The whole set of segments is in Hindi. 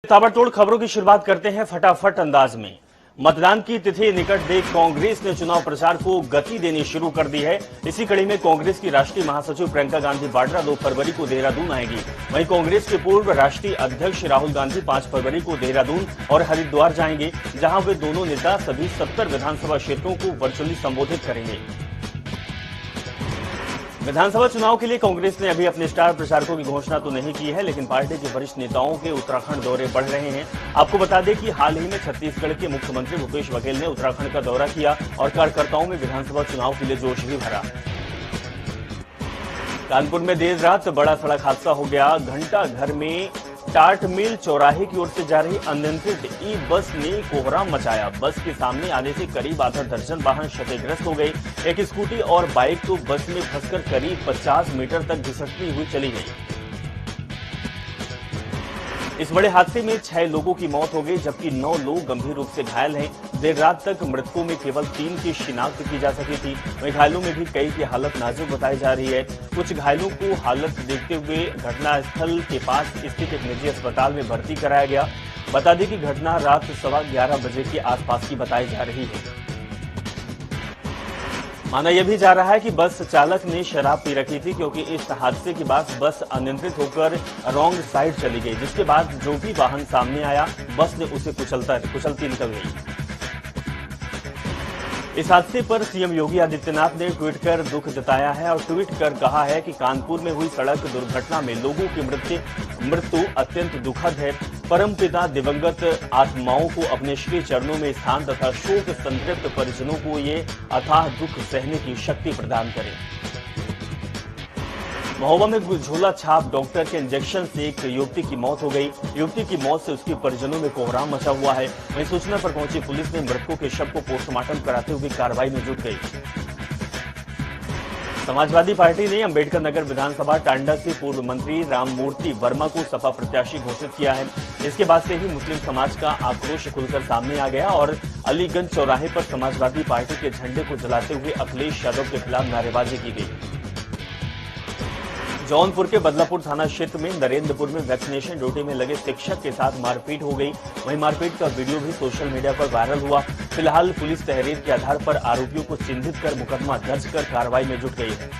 ताबड़तोड़ खबरों की शुरुआत करते हैं फटाफट अंदाज में। मतदान की तिथि निकट देख कांग्रेस ने चुनाव प्रचार को गति देनी शुरू कर दी है। इसी कड़ी में कांग्रेस की राष्ट्रीय महासचिव प्रियंका गांधी वाड्रा 2 फरवरी को देहरादून आएंगी। वहीं कांग्रेस के पूर्व राष्ट्रीय अध्यक्ष राहुल गांधी 5 फरवरी को देहरादून और हरिद्वार जाएंगे, जहां वे दोनों नेता सभी 70 विधानसभा क्षेत्रों को वर्चुअली संबोधित करेंगे। विधानसभा चुनाव के लिए कांग्रेस ने अभी अपने स्टार प्रचारकों की घोषणा तो नहीं की है, लेकिन पार्टी के वरिष्ठ नेताओं के उत्तराखंड दौरे बढ़ रहे हैं। आपको बता दें कि हाल ही में छत्तीसगढ़ के मुख्यमंत्री भूपेश बघेल ने उत्तराखंड का दौरा किया और कार्यकर्ताओं में विधानसभा चुनाव के लिए जोश भी भरा। कानपुर में देर रात बड़ा सड़क हादसा हो गया। घंटा घर में टाट मिल चौराहे की ओर से जा रही अनियंत्रित ई बस ने कोहराम मचाया। बस के सामने आने से करीब आधा दर्जन वाहन क्षतिग्रस्त हो गए। एक स्कूटी और बाइक तो बस में फंसकर करीब 50 मीटर तक घिसटती हुई चली गई। इस बड़े हादसे में 6 लोगों की मौत हो गई, जबकि 9 लोग गंभीर रूप से घायल हैं। देर रात तक मृतकों में केवल 3 की शिनाख्त की जा सकी थी। वहीं घायलों में भी कई की हालत नाजुक बताई जा रही है। कुछ घायलों को हालत देखते हुए घटनास्थल के पास स्थित एक निजी अस्पताल में भर्ती कराया गया। बता दें कि घटना रात 11:15 बजे के आसपास की बताई जा रही है। माना यह भी जा रहा है कि बस चालक ने शराब पी रखी थी, क्योंकि इस हादसे के बाद बस अनियंत्रित होकर रॉन्ग साइड चली गई, जिसके बाद जो भी वाहन सामने आया बस ने उसे कुचलती निकल गई। इस हादसे पर सीएम योगी आदित्यनाथ ने ट्वीट कर दुख जताया है और ट्वीट कर कहा है कि कानपुर में हुई सड़क दुर्घटना में लोगों की मृत्यु अत्यंत दुखद है। परमपिता दिवंगत आत्माओं को अपने श्री चरणों में स्थान तथा शोक संतृप्त परिजनों को ये अथाह दुख सहने की शक्ति प्रदान करे। महोबा में झोला छाप डॉक्टर के इंजेक्शन से एक युवती की मौत हो गई। युवती की मौत से उसके परिजनों में कोहराम मचा हुआ है। वहीं सूचना पर पहुंची पुलिस ने मृतकों के शव को पोस्टमार्टम कराते हुए कार्रवाई में जुट गई। समाजवादी पार्टी ने अंबेडकर नगर विधानसभा टांडा से पूर्व मंत्री राममूर्ति वर्मा को सपा प्रत्याशी घोषित किया है। इसके बाद से ही मुस्लिम समाज का आक्रोश खुलकर सामने आ गया और अलीगंज चौराहे पर समाजवादी पार्टी के झंडे को जलाते हुए अखिलेश यादव के खिलाफ नारेबाजी की गई। जौनपुर के बदलापुर थाना क्षेत्र में नरेंद्रपुर में वैक्सीनेशन ड्यूटी में लगे शिक्षक के साथ मारपीट हो गई। वहीं मारपीट का वीडियो भी सोशल मीडिया पर वायरल हुआ। फिलहाल पुलिस तहरीर के आधार पर आरोपियों को चिन्हित कर मुकदमा दर्ज कर कार्रवाई में जुट गई है।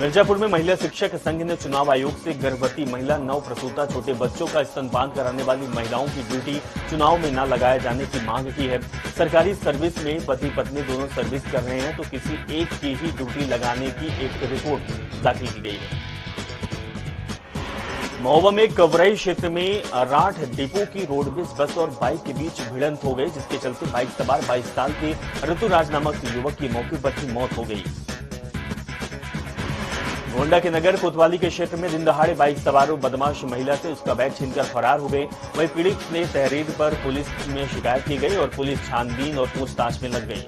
मिर्जापुर में महिला शिक्षक संघ ने चुनाव आयोग से गर्भवती महिला, नवप्रसूता, छोटे बच्चों का स्तनपान कराने वाली महिलाओं की ड्यूटी चुनाव में न लगाए जाने की मांग की है। सरकारी सर्विस में पति पत्नी दोनों सर्विस कर रहे हैं, तो किसी एक की ही ड्यूटी लगाने की एक रिपोर्ट दाखिल की गई है। महोबा में कवरई क्षेत्र में राठ डिपो की रोडवेज बस और बाइक के बीच भिड़ंत हो गई, जिसके चलते बाइक सवार 22 साल के ऋतुराज नामक युवक की मौके पर ही मौत हो गई। गोंडा के नगर कोतवाली के क्षेत्र में दिन दहाड़े बाइक सवार बदमाश महिला से उसका बैग छीनकर फरार हो गए। वहीं पीड़ित ने तहरीर पर पुलिस में शिकायत की गई और पुलिस छानबीन और पूछताछ में लग गई।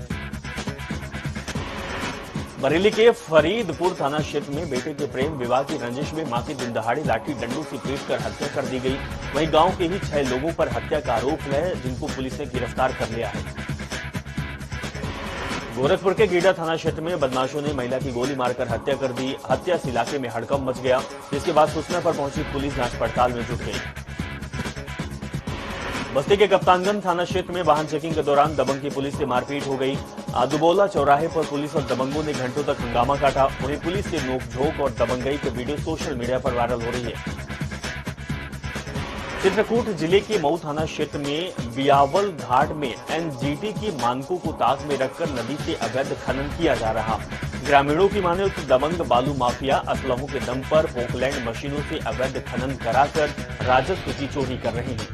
बरेली के फरीदपुर थाना क्षेत्र में बेटे के प्रेम विवाह की रंजिश में मां की दिन दहाड़े लाठी डंडों से पीटकर हत्या कर दी गई। वहीं गांव के ही 6 लोगों पर हत्या का आरोप है, जिनको पुलिस ने गिरफ्तार कर लिया है। गोरखपुर के गीडा थाना क्षेत्र में बदमाशों ने महिला की गोली मारकर हत्या कर दी। हत्या से इलाके में हड़कंप मच गया, जिसके बाद सूचना पर पहुंची पुलिस जांच पड़ताल में जुट गई। बस्ती के कप्तानगंज थाना क्षेत्र में वाहन चेकिंग के दौरान दबंग की पुलिस से मारपीट हो गई। दुबोला चौराहे पर पुलिस और दबंगों ने घंटों तक हंगामा काटा। वहीं पुलिस के नोकझोंक और दबंगई के वीडियो सोशल मीडिया पर वायरल हो रही है। चित्रकूट जिले के मऊ थाना क्षेत्र में बियावल घाट में एनजीटी की मानकों को ताक में रखकर नदी से अवैध खनन किया जा रहा। ग्रामीणों की माने तो दबंग बालू माफिया असलहों के दम पर पोकलैंड मशीनों से अवैध खनन कराकर राजस्व की चोरी कर रहे हैं।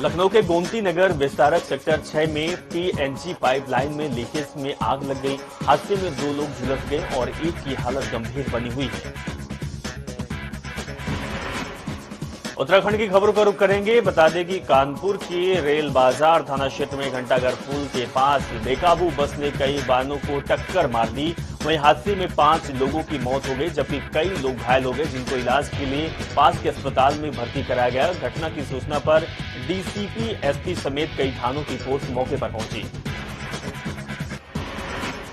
लखनऊ के गोमती नगर विस्तारक सेक्टर 6 में पीएनजी पाइपलाइन में लीकेज में आग लग गई। हादसे में 2 लोग झुलस गए और एक की हालत गंभीर बनी हुई है। उत्तराखंड की खबरों का रुख करेंगे। बता दें कि कानपुर के रेल बाजार थाना क्षेत्र में घंटाघर पुल के पास बेकाबू बस ने कई वाहनों को टक्कर मार दी। वहीं हादसे में 5 लोगों की मौत हो गई, जबकि कई लोग घायल हो गए, जिनको इलाज के लिए पास के अस्पताल में भर्ती कराया गया। घटना की सूचना पर डीसीपी, एसपी समेत कई थानों की फोर्स मौके पर पहुंची।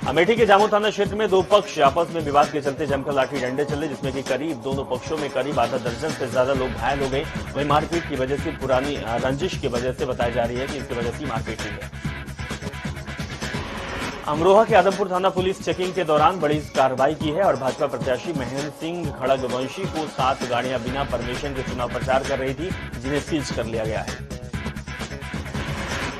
अमेठी के जामो थाना क्षेत्र में दो पक्ष आपस में विवाद के चलते जमकर लाठी डंडे चले, जिसमें कि करीब दोनों पक्षों में करीब आधा दर्जन से ज्यादा लोग घायल हो गए। वहीं मारपीट की वजह से पुरानी रंजिश की वजह से बताई जा रही है कि इसकी वजह से मारपीट हुई है। अमरोहा के आदमपुर थाना पुलिस चेकिंग के दौरान बड़ी कार्रवाई की है और भाजपा प्रत्याशी महेंद्र सिंह खड़गवंशी को 7 गाड़ियां बिना परमिशन के चुनाव प्रचार कर रही थी, जिन्हें सीज कर लिया गया है।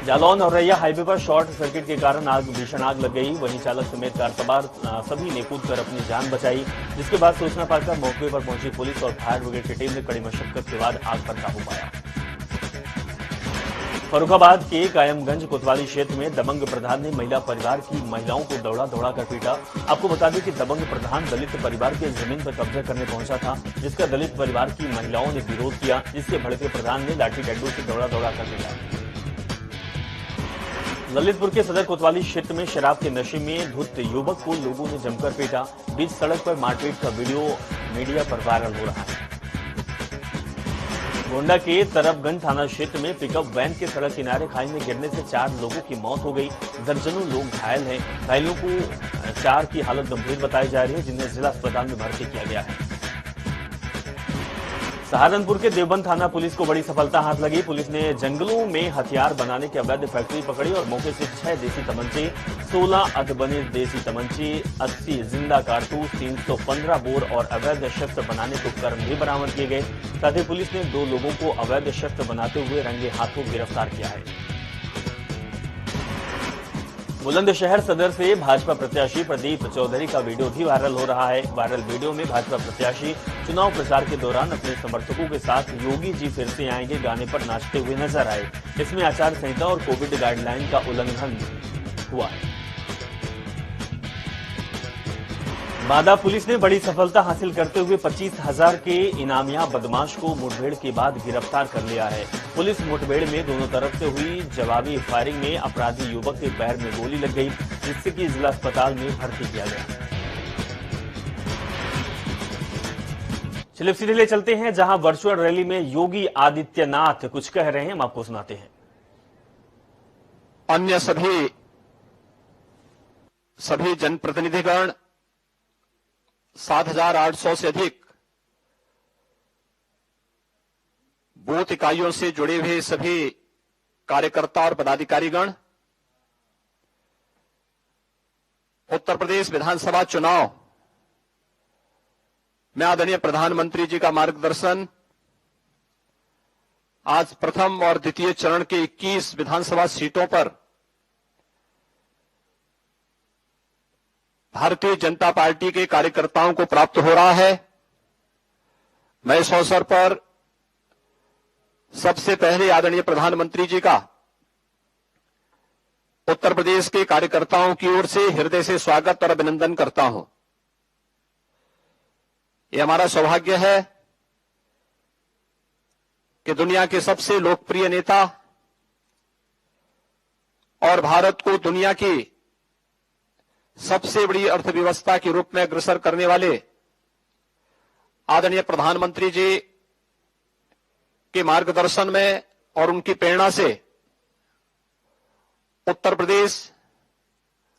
जालौन और रैया हाईवे पर शॉर्ट सर्किट के कारण भीषण आग लग गई। वहीं चालक समेत कार सवार सभी ने कूदकर अपनी जान बचाई, जिसके बाद सूचना पाकर मौके पर पहुंची पुलिस और फायर ब्रिगेड की टीम ने कड़ी मशक्कत के बाद आग पर काबू पाया। फर्रुखाबाद के कायमगंज कोतवाली क्षेत्र में दबंग प्रधान ने महिला परिवार की महिलाओं को दौड़ा कर पीटा। आपको बता दें कि दबंग प्रधान दलित परिवार के जमीन पर कब्जा करने पहुंचा था, जिसका दलित परिवार की महिलाओं ने विरोध किया, जिससे भड़के प्रधान ने लाठी डंडों से दौड़ा कर पीटा। ललितपुर के सदर कोतवाली क्षेत्र में शराब के नशे में धुत युवक को लोगों ने जमकर पीटा। बीच सड़क पर मारपीट का वीडियो मीडिया पर वायरल हो रहा है। गोंडा के तरफगंज थाना क्षेत्र में पिकअप वैन के सड़क किनारे खाई में गिरने से 4 लोगों की मौत हो गई। दर्जनों लोग घायल हैं। घायलों को 4 की हालत गंभीर बताई जा रही है, जिन्हें जिला अस्पताल में भर्ती किया गया है। सहारनपुर के देवबंद थाना पुलिस को बड़ी सफलता हाथ लगी। पुलिस ने जंगलों में हथियार बनाने की अवैध फैक्ट्री पकड़ी और मौके से 6 देसी तमंचे, 16 अधबने देसी तमंचे, 80 जिंदा कारतूस, 315 बोर और अवैध शस्त्र बनाने के उपकरण भी बरामद किए गए। साथ ही पुलिस ने 2 लोगों को अवैध शस्त्र बनाते हुए रंगे हाथों गिरफ्तार किया है। बुलंदशहर सदर से भाजपा प्रत्याशी प्रदीप चौधरी का वीडियो भी वायरल हो रहा है। वायरल वीडियो में भाजपा प्रत्याशी चुनाव प्रचार के दौरान अपने समर्थकों के साथ योगी जी फिर से आएंगे गाने पर नाचते हुए नजर आए। इसमें आचार संहिता और कोविड गाइडलाइन का उल्लंघन हुआ है। बादा पुलिस ने बड़ी सफलता हासिल करते हुए 25,000 के इनामिया बदमाश को मुठभेड़ के बाद गिरफ्तार कर लिया है। पुलिस मुठभेड़ में दोनों तरफ से हुई जवाबी फायरिंग में अपराधी युवक के पैर में गोली लग गई, जिससे कि जिला अस्पताल में भर्ती किया गया। चलिए सीधे चलते हैं जहां वर्चुअल रैली में योगी आदित्यनाथ कुछ कह रहे हैं, हम आपको सुनाते हैं। अन्य सभी जनप्रतिनिधिगण 7,800 से अधिक बूथ इकाइयों से जुड़े हुए सभी कार्यकर्ता और पदाधिकारीगण उत्तर प्रदेश विधानसभा चुनाव में आदरणीय प्रधानमंत्री जी का मार्गदर्शन आज प्रथम और द्वितीय चरण के 21 विधानसभा सीटों पर भारतीय जनता पार्टी के कार्यकर्ताओं को प्राप्त हो रहा है। मैं इस अवसर पर सबसे पहले आदरणीय प्रधानमंत्री जी का उत्तर प्रदेश के कार्यकर्ताओं की ओर से हृदय से स्वागत और अभिनंदन करता हूं। यह हमारा सौभाग्य है कि दुनिया के सबसे लोकप्रिय नेता और भारत को दुनिया की सबसे बड़ी अर्थव्यवस्था के रूप में अग्रसर करने वाले आदरणीय प्रधानमंत्री जी के मार्गदर्शन में और उनकी प्रेरणा से उत्तर प्रदेश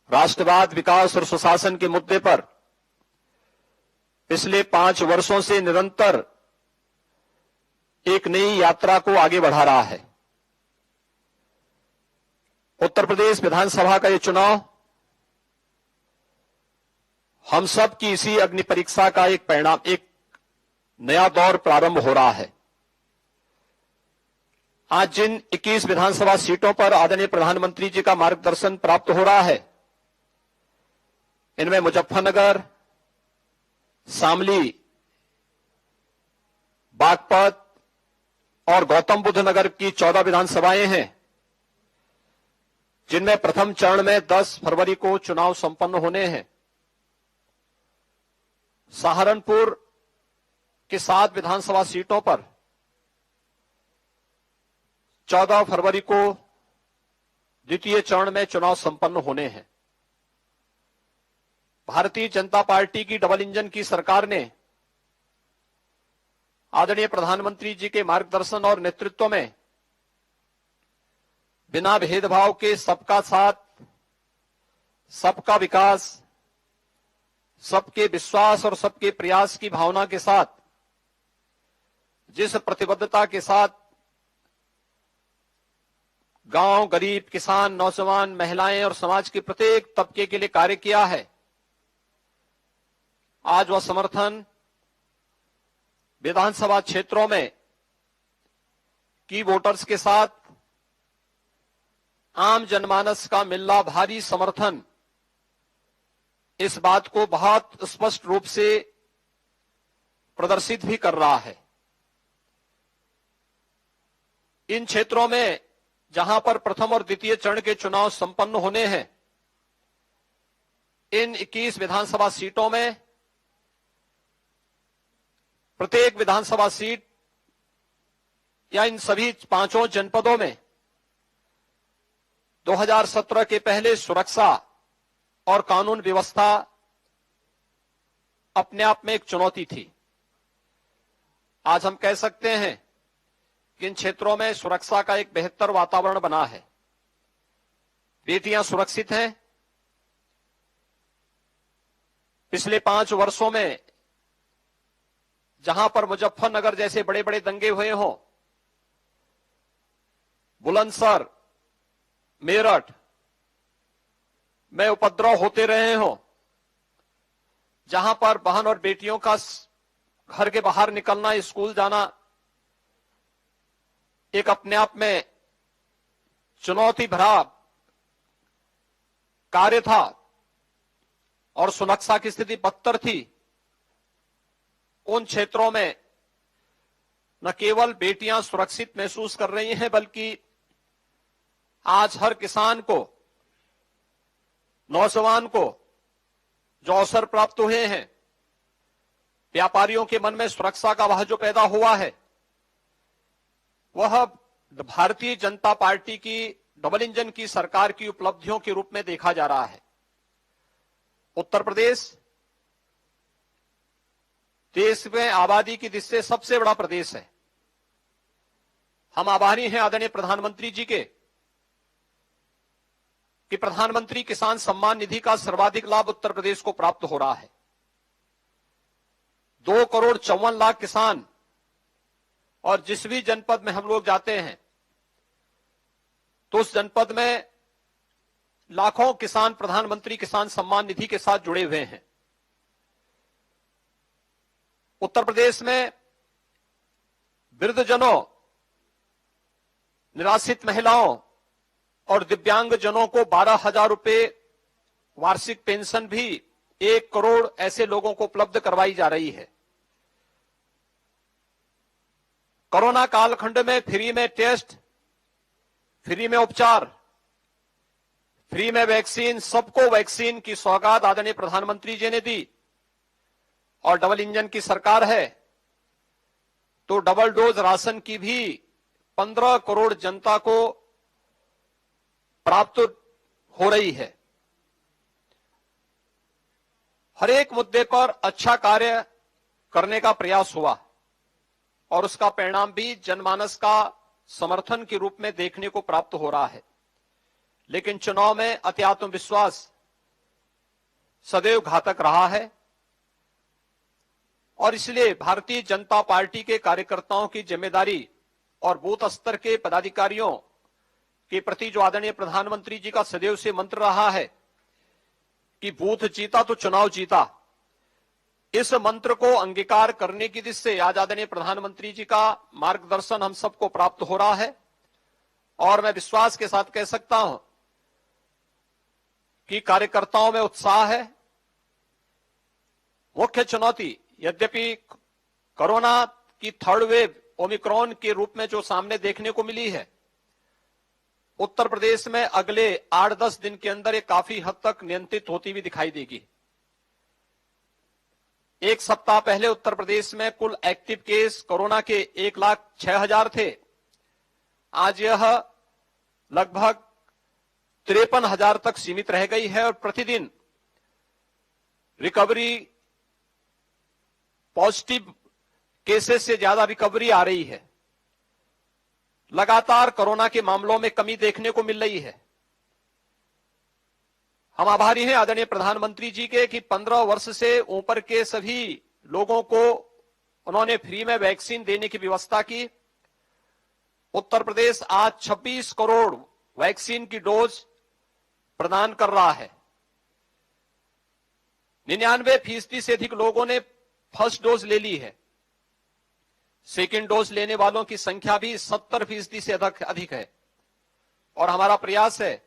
राष्ट्रवाद, विकास और सुशासन के मुद्दे पर पिछले 5 वर्षों से निरंतर एक नई यात्रा को आगे बढ़ा रहा है। उत्तर प्रदेश विधानसभा का यह चुनाव हम सब की इसी अग्नि परीक्षा का एक परिणाम, एक नया दौर प्रारंभ हो रहा है। आज जिन 21 विधानसभा सीटों पर आदरणीय प्रधानमंत्री जी का मार्गदर्शन प्राप्त हो रहा है, इनमें मुजफ्फरनगर, शामली, बागपत और गौतम बुद्ध नगर की 14 विधानसभाएं हैं, जिनमें प्रथम चरण में 10 फरवरी को चुनाव संपन्न होने हैं। सहारनपुर के 7 विधानसभा सीटों पर 14 फरवरी को द्वितीय चरण में चुनाव संपन्न होने हैं। भारतीय जनता पार्टी की डबल इंजन की सरकार ने आदरणीय प्रधानमंत्री जी के मार्गदर्शन और नेतृत्व में बिना भेदभाव के सबका साथ, सबका विकास, सबके विश्वास और सबके प्रयास की भावना के साथ, जिस प्रतिबद्धता के साथ गांव, गरीब, किसान, नौजवान, महिलाएं और समाज के प्रत्येक तबके के लिए कार्य किया है, आज वह समर्थन विधानसभा क्षेत्रों में की वोटर्स के साथ आम जनमानस का मिलना भारी समर्थन इस बात को बहुत स्पष्ट रूप से प्रदर्शित भी कर रहा है। इन क्षेत्रों में जहां पर प्रथम और द्वितीय चरण के चुनाव संपन्न होने हैं, इन 21 विधानसभा सीटों में प्रत्येक विधानसभा सीट या इन सभी पांचों जनपदों में 2017 के पहले सुरक्षा और कानून व्यवस्था अपने आप में एक चुनौती थी। आज हम कह सकते हैं कि इन क्षेत्रों में सुरक्षा का एक बेहतर वातावरण बना है। बेटियां सुरक्षित हैं। पिछले 5 वर्षों में जहां पर मुजफ्फरनगर जैसे बड़े बड़े दंगे हुए हों, बुलंदशहर, मेरठ में उपद्रव होते रहे हों, जहां पर बहन और बेटियों का घर के बाहर निकलना, स्कूल जाना एक अपने आप में चुनौती भरा कार्य था और सुरक्षा की स्थिति बदतर थी, उन क्षेत्रों में न केवल बेटियां सुरक्षित महसूस कर रही हैं, बल्कि आज हर किसान को, नौजवान को जो अवसर प्राप्त हुए हैं, व्यापारियों के मन में सुरक्षा का वह जो पैदा हुआ है, वह भारतीय जनता पार्टी की डबल इंजन की सरकार की उपलब्धियों के रूप में देखा जा रहा है। उत्तर प्रदेश देश में आबादी की दृष्टि से सबसे बड़ा प्रदेश है। हम आभारी हैं आदरणीय प्रधानमंत्री जी के कि प्रधानमंत्री किसान सम्मान निधि का सर्वाधिक लाभ उत्तर प्रदेश को प्राप्त हो रहा है। 2,54,00,000 किसान, और जिस भी जनपद में हम लोग जाते हैं तो उस जनपद में लाखों किसान प्रधानमंत्री किसान सम्मान निधि के साथ जुड़े हुए हैं। उत्तर प्रदेश में वृद्धजनों, निराश्रित महिलाओं और दिव्यांगजनों को 12,000 रुपए वार्षिक पेंशन भी 1 करोड़ ऐसे लोगों को उपलब्ध करवाई जा रही है। कोरोना कालखंड में फ्री में टेस्ट, फ्री में उपचार, फ्री में वैक्सीन, सबको वैक्सीन की सौगात आदरणीय प्रधानमंत्री जी ने दी। और डबल इंजन की सरकार है तो डबल डोज राशन की भी 15 करोड़ जनता को प्राप्त हो रही है। हर एक मुद्दे पर अच्छा कार्य करने का प्रयास हुआ और उसका परिणाम भी जनमानस का समर्थन के रूप में देखने को प्राप्त हो रहा है। लेकिन चुनाव में अति आत्मविश्वास सदैव घातक रहा है और इसलिए भारतीय जनता पार्टी के कार्यकर्ताओं की जिम्मेदारी और बूथ स्तर के पदाधिकारियों के प्रति जो आदरणीय प्रधानमंत्री जी का सदैव से मंत्र रहा है कि बूथ जीता तो चुनाव जीता, इस मंत्र को अंगीकार करने की दिशा से आज आदरणीय प्रधानमंत्री जी का मार्गदर्शन हम सबको प्राप्त हो रहा है। और मैं विश्वास के साथ कह सकता हूं कि कार्यकर्ताओं में उत्साह है। मुख्य चुनौती यद्यपि कोरोना की थर्ड वेव ओमिक्रॉन के रूप में जो सामने देखने को मिली है, उत्तर प्रदेश में अगले 8-10 दिन के अंदर ये काफी हद तक नियंत्रित होती हुई दिखाई देगी। एक सप्ताह पहले उत्तर प्रदेश में कुल एक्टिव केस कोरोना के 1,06,000 थे। आज यह लगभग 53,000 तक सीमित रह गई है और प्रतिदिन रिकवरी, पॉजिटिव केसेस से ज्यादा रिकवरी आ रही है। लगातार कोरोना के मामलों में कमी देखने को मिल रही है। हम आभारी हैं आदरणीय प्रधानमंत्री जी के कि 15 वर्ष से ऊपर के सभी लोगों को उन्होंने फ्री में वैक्सीन देने की व्यवस्था की। उत्तर प्रदेश आज 26 करोड़ वैक्सीन की डोज प्रदान कर रहा है। 99% से अधिक लोगों ने फर्स्ट डोज ले ली है। सेकेंड डोज लेने वालों की संख्या भी 70% से अधिक है। और हमारा प्रयास है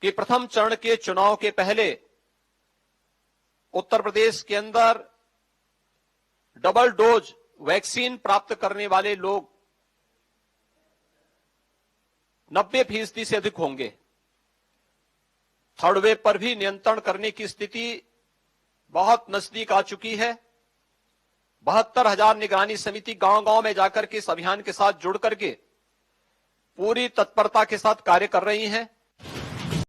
कि प्रथम चरण के चुनाव के पहले उत्तर प्रदेश के अंदर डबल डोज वैक्सीन प्राप्त करने वाले लोग 90% से अधिक होंगे। थर्ड वेव पर भी नियंत्रण करने की स्थिति बहुत नजदीक आ चुकी है। 72,000 निगरानी समिति गांव-गांव में जाकर के इस अभियान के साथ जुड़ करके पूरी तत्परता के साथ कार्य कर रही हैं।